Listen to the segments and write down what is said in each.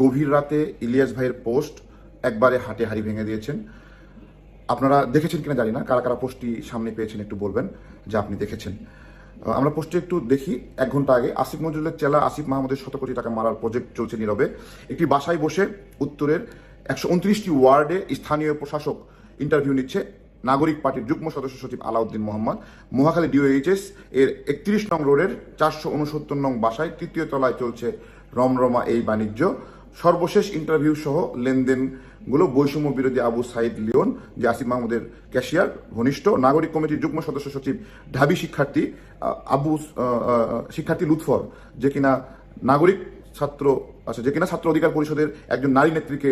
গভীর রাতে ইলিয়াস ভাইয়ের পোস্ট একবারে হাটে হাড়ি ভেঙে দিয়েছেন। আপনারা দেখেছেন কিনা জানি না, কারা কারা পোস্টটি সামনে পেয়েছেন একটু বলবেন যে আপনি দেখেছেন। আমরা পোস্টে একটু দেখি। 1 ঘন্টা আগে আসিফ নজরুলের চেলা আসিফ মাহমুদের 100 কোটি টাকা মারার প্রজেক্ট চলছে নীরবে। একটি বাসায় বসে উত্তরের 129টি ওয়ার্ডে স্থানীয় প্রশাসক ইন্টারভিউ নিচ্ছে। নাগরিক পার্টির যুগ্ম সদস্য সচিব আলাউদ্দিন মোহাম্মদ মহাখালী ডিওএইচএস এর 31 নং রোডের 469 নং বাসায় 3য় তলায় চলছে রমরমা এই বাণিজ্য। সর্বশেষ ইন্টারভিউ সহ লেনদেনগুলো বৈষম্য বিরোধী আবু সাইদ লিওন, যে আসিফ মাহমুদের ক্যাশিয়ার ঘনিষ্ঠ, নাগরিক কমিটির যুগ্ম সদস্য সচিব ঢাবি শিক্ষার্থী শিক্ষার্থী লুৎফর, যে কিনা নাগরিক ছাত্র যে কিনা ছাত্র অধিকার পরিষদের একজন নারী নেত্রীকে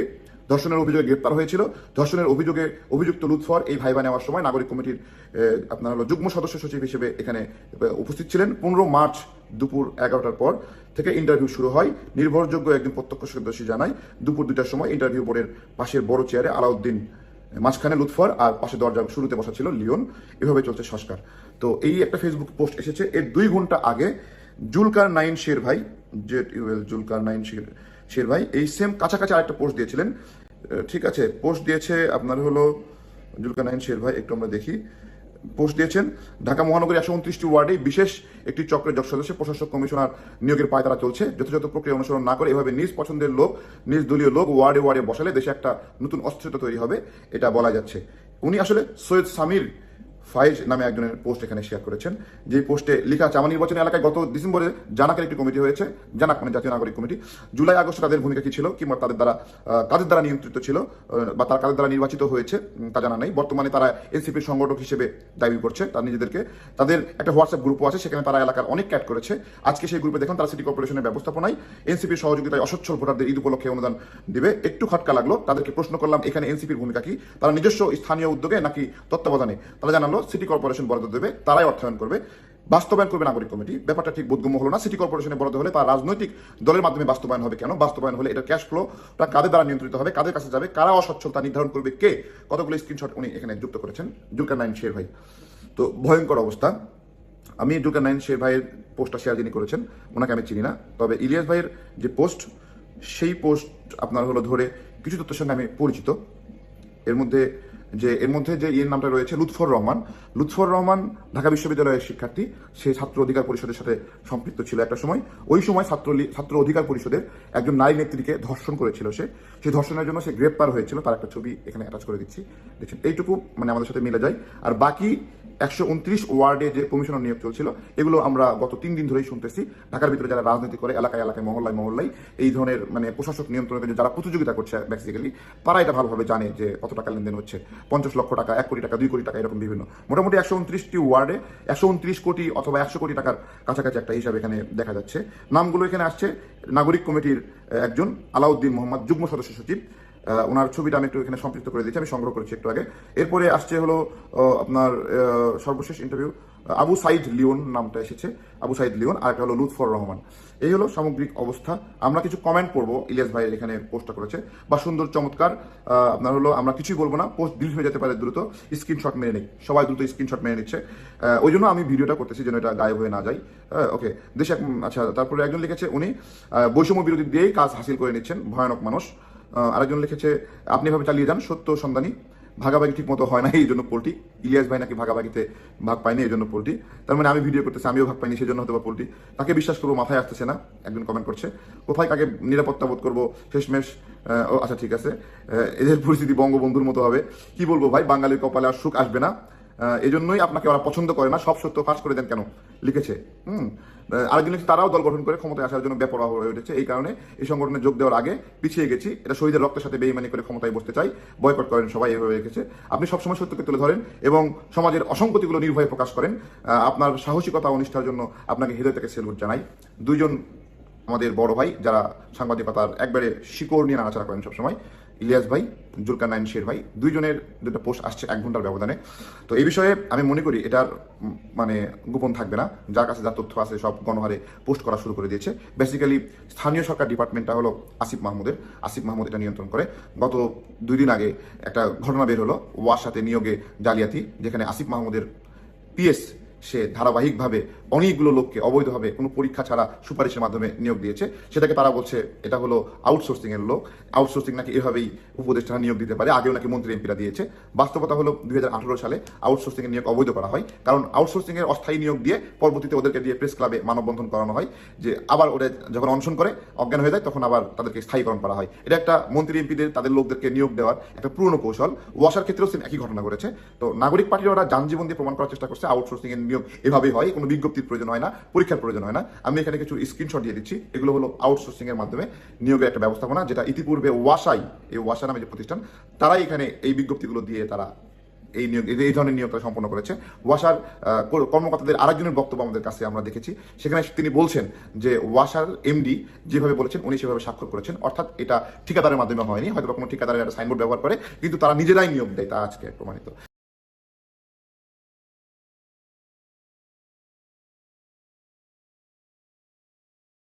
ধর্ষণের অভিযোগে গ্রেপ্তার হয়েছিল। ধর্ষণের অভিযোগে অভিযুক্ত লুৎফর এই ভাইবা নেওয়ার সময় নাগরিক কমিটির যুগ্ম সদস্য সচিব হিসেবে এখানে উপস্থিত ছিলেন। 15 মার্চ দুপুর 11টার পর থেকে ইন্টারভিউ শুরু হয়। নির্ভরযোগ্য একজন প্রত্যক্ষদর্শী জানায় দুপুর 2টার সময় ইন্টারভিউ বোর্ডের পাশের বড় চেয়ারে আলাউদ্দিন, মাঝখানে লুৎফর, আর পাশে দরজার শুরুতে বসা ছিল লিওন। এভাবে চলছে সংস্কার। তো এই একটা ফেসবুক পোস্ট এসেছে। এর 2 ঘন্টা আগে জুলকার নাইন শের ভাই, জুলকার নাইন শের ভাই এই সেম কাছাকাছি আরেকটা পোস্ট দিয়েছিলেন। ঠিক আছে, পোস্ট দিয়েছে আপনার হলো জুলকার নাইন শের ভাই, একটু আমরা দেখি। পোস্ট দিয়েছেন ঢাকা মহানগরী 129টি ওয়ার্ডে বিশেষ একটি চক্রের সদস্য প্রশাসক কমিশনার নিয়োগের পায়তারা চলছে। যথাযথ প্রক্রিয়া অনুসরণ না করে এভাবে নিজ পছন্দের লোক, নিজ দলীয় লোক ওয়ার্ডে ওয়ার্ডে বসালে দেশে একটা নতুন অস্থিরতা তৈরি হবে, এটা বলা যাচ্ছে। উনি আসলে সৈয়দ সামির ফাইজ নামে একজনের পোস্ট এখানে শেয়ার করেছেন, যে পোস্টে লেখা আছে আমার নির্বাচনী এলাকায় গত ডিসেম্বরে জানাকের একটি কমিটি হয়েছে, জানাক মানে জাতীয় নাগরিক কমিটি। জুলাই আগস্টে তাদের ভূমিকা কি ছিল, কিংবা তাদের দ্বারা কাদের দ্বারা নিয়ন্ত্রিত ছিল, বা তারা কাদের দ্বারা নির্বাচিত হয়েছে তা জানা নেই। বর্তমানে তারা এনসিপির সংগঠক হিসেবে দাবি করছে তার নিজেদেরকে। তাদের একটা হোয়াটসঅ্যাপ গ্রুপও আছে, সেখানে তারা এলাকার অনেক ক্যাট করেছে। আজকে সেই গ্রুপে দেখুন তারা সিটি কর্পোরেশনের ব্যবস্থাপনায় এনসিপির সহযোগিতায় অসচ্ছল ভোটারদের ঈদ উপলক্ষে অনুদান দিবে। একটু খটকা লাগলো, তাদেরকে প্রশ্ন করলাম এখানে এনসিপির ভূমিকা কি, তারা নিজস্ব স্থানীয় উদ্যোগে নাকি তত্ত্বাবধানে। তারা জানালো সিটি কর্পোরেশন বরাদ্দ দেবে, তারাই অর্থায়ন করবে, বাস্তবায়ন করবে নাগরিক কমিটি। ব্যাপারটা ঠিক বোধগম্য হলো না। সিটি কর্পোরেশনে বরাদ্দ হলে তার রাজনৈতিক দলের মাধ্যমে বাস্তবায়ন হবে কেন? বাস্তবায়ন হলে এটা ক্যাশ ফ্লোটা কাদের দ্বারা নিয়ন্ত্রিত হবে, কাদের কাছে যাবে, কারা অসচ্ছলতা নির্ধারণ করবে কে? কতগুলো স্ক্রিনশট উনি এখানে যুক্ত করেছেন। জুলকার নাইন শের ভাই, তো ভয়ঙ্কর অবস্থা। আমি জুলকার নাইন শের ভাইয়ের পোস্টটা শেয়ার যিনি করেছেন ওনাকে আমি চিনি না, তবে ইলিয়াস ভাইয়ের যে পোস্ট, সেই পোস্ট আপনার হলো ধরে কিছু তথ্যের সঙ্গে আমি পরিচিত। এর মধ্যে যে ইয়ের নামটা রয়েছে লুৎফর রহমান। লুৎফর রহমান ঢাকা বিশ্ববিদ্যালয়ের শিক্ষার্থী। সে ছাত্র অধিকার পরিষদের সাথে সম্পৃক্ত ছিল একটা সময়। ওই সময় ছাত্র অধিকার পরিষদের একজন নারী নেত্রীকে ধর্ষণ করেছিল। সেই ধর্ষণের জন্য সে গ্রেপ্তার হয়েছিল। তার একটা ছবি এখানে অ্যাটাচ করে দিচ্ছি, দেখছেন। এইটুকু মানে আমাদের সাথে মিলে যায়। আর বাকি 129 ওয়ার্ডে যে কমিশনার নিয়োগ চলছিল, এগুলো আমরা গত 3 দিন ধরেই শুনতেছি। ঢাকার ভিতরে যারা রাজনীতি করে, এলাকায় এলাকায়, মহল্লায় মহল্লায় এই ধরনের মানে প্রশাসক নিয়ন্ত্রণের জন্য যারা প্রতিযোগিতা করছে, বেসিক্যালি তারা এটা ভালোভাবে জানে যে কত টাকা লেনদেন হচ্ছে। 50 লক্ষ টাকা, 1 কোটি টাকা, 2 কোটি টাকা, এরকম বিভিন্ন। মোটামুটি 129টি ওয়ার্ডে 129 কোটি অথবা 100 কোটি টাকার কাছাকাছি একটা হিসাব এখানে দেখা যাচ্ছে। নামগুলো এখানে আসছে। নাগরিক কমিটির একজন আলাউদ্দিন মোহাম্মদ, যুগ্ম সদস্য সচিব, ওনার ছবিটা আমি একটু এখানে সম্পৃক্ত করে দিচ্ছি, আমি সংগ্রহ করেছি একটু আগে। এরপরে আসছে হলো আপনার সর্বশেষ ইন্টারভিউ আবু সাইদ লিওন নামটা এসেছে, আবু সাইদ লিওন, আর একটা হলো লুৎফর রহমান। এই হলো সামগ্রিক অবস্থা। আমরা কিছু কমেন্ট করবো, ইলিয়াস ভাই এখানে পোস্টটা করেছে, বা সুন্দর চমৎকার। আপনার হলো আমরা কিছুই বলবো না, পোস্ট ডিলিট হয়ে যেতে পারে, দ্রুত স্ক্রিনশট মেরে নেই, সবাই দ্রুত স্ক্রিনশট মেরে নিচ্ছে। ওই জন্য আমি ভিডিওটা করতেছি যেন এটা গায়েব হয়ে না যায়। ওকে, দেশে আচ্ছা। তারপরে একজন লিখেছে উনি বৈষম্য বিরোধী দিয়েই কাজ হাসিল করে নিচ্ছেন, ভয়ানক মানুষ। আরেকজন লিখেছে আপনি এভাবে চালিয়ে যান, সত্য সন্ধানী, ভাগাভাগি ঠিক মতো হয় না এই জন্য পোল্টি। ইলিয়াস ভাই নাকি ভাগাভাগিতে ভাগ পায়নি এই জন্য পোল্টি। তার মানে আমি ভিডিও করতেছি, আমিও ভাগ পাইনি, সেই জন্য হতে পারে পোল্টি। তাকে বিশ্বাস করবো মাথায় আসতেছে না। একজন কমেন্ট করছে কোথায় কাকে নিরাপত্তা বোধ করবো, শেষমেশ ও আচ্ছা ঠিক আছে, এদের পরিস্থিতি বঙ্গবন্ধুর মতো হবে। কি বলবো ভাই, বাঙালির কপালে আর সুখ আসবে না, এই জন্যই আপনাকে ওরা পছন্দ করে না। সব সত্য ফাঁস করে দেন কেন লিখেছে। আরেকজন তারাও দল গঠন করে ক্ষমতায় আসার জন্য বেপরোয়া হয়ে উঠেছে। এই কারণে এই সংগঠনে যোগ দেওয়ার আগে পিছিয়ে গেছি, এটা শহীদের রক্তের সাথে বেইমানি করে ক্ষমতায় বসতে চাই, বয়কট করেন সবাই, এভাবে রেখেছে। আপনি সবসময় সত্যকে তুলে ধরেন এবং সমাজের অসঙ্গতিগুলো নির্ভয়ে প্রকাশ করেন। আপনার সাহসিকতা ও নিষ্ঠার জন্য আপনাকে হৃদয় থেকে সেলুট জানাই। দুইজন আমাদের বড় ভাই যারা সাংবাদিকতার একবারে শিকড় নিয়ে নাড়াচাড়া করেন সবসময়, ইলিয়াস ভাই, জুলকার নাইন শের ভাই, দুইজনের দুটো পোস্ট আসছে 1 ঘন্টার ব্যবধানে। তো এই বিষয়ে আমি মনে করি এটার মানে গোপন থাকবে না। যার কাছে যা তথ্য আছে সব গণহারে পোস্ট করা শুরু করে দিয়েছে। বেসিক্যালি স্থানীয় সরকার ডিপার্টমেন্টটা হলো আসিফ মাহমুদের। আসিফ মাহমুদ এটা নিয়ন্ত্রণ করে। গত 2 দিন আগে একটা ঘটনা বের হলো ওয়াসাতে নিয়োগে জালিয়াতি, যেখানে আসিফ মাহমুদের পিএস সে ধারাবাহিকভাবে অনেকগুলো লোককে অবৈধভাবে কোনো পরীক্ষা ছাড়া সুপারিশের মাধ্যমে নিয়োগ দিয়েছে, সেটাকে তারা বলছে এটা হলো আউটসোর্সিং এর লোক। আউটসোর্সিং নাকি এভাবেই উপদেষ্টারা নিয়োগ দিতে পারে, আগেও নাকি মন্ত্রী এমপিরা দিয়েছে। বাস্তবতা হলো 2018 সালে আউটসোর্সিং এর নিয়োগ অবৈধ করা হয়, কারণ আউটসোর্সিং এর অস্থায়ী নিয়োগ দিয়ে পরবর্তীতে ওদেরকে দিয়ে প্রেস ক্লাবে মানববন্ধন করানো হয়, যে আবার ওরা যখন অনশন করে অজ্ঞান হয়ে যায় তখন আবার তাদেরকে স্থায়ীকরণ করা হয়। এটা একটা মন্ত্রী এমপিদের তাদের লোকদেরকে নিয়োগ দেওয়ার একটা পুরনো কৌশল। ওয়াসার ক্ষেত্রেও সেম একই ঘটনা ঘটেছে। তো নাগরিক পার্টির ওরা যানজীবন দিয়ে প্রমাণ করার চেষ্টা করছে আউটসোর্সিং এর নিয়োগ এভাবেই হয়, কোনো বিজ্ঞপ্তির প্রয়োজন হয় না, পরীক্ষার প্রয়োজন হয় না। আমি এখানে কিছু স্ক্রিনশট দিয়ে দিচ্ছি, এগুলো হলো আউটসোর্সিং এর মাধ্যমে নিয়োগের একটা ব্যবস্থাপনা, যেটা ইতিপূর্বে ওয়াসা নামে যে প্রতিষ্ঠান, তারাই এখানে এই বিজ্ঞপ্তিগুলো দিয়ে তারা এই ধরনের নিয়োগটা সম্পন্ন করেছে। ওয়াসার কর্মকর্তাদের আরেকজনের বক্তব্য আমাদের কাছে আমরা দেখেছি, সেখানে তিনি বলছেন যে ওয়াসার এমডি যেভাবে বলেছেন উনি সেভাবে স্বাক্ষর করেছেন, অর্থাৎ এটা ঠিকাদারের মাধ্যমে হয়নি, হয়তো কোনো ঠিকাদারের একটা সাইনবোর্ড ব্যবহার করে, কিন্তু তারা নিজেরাই নিয়োগ দেয়, তা আজকে প্রমাণিত।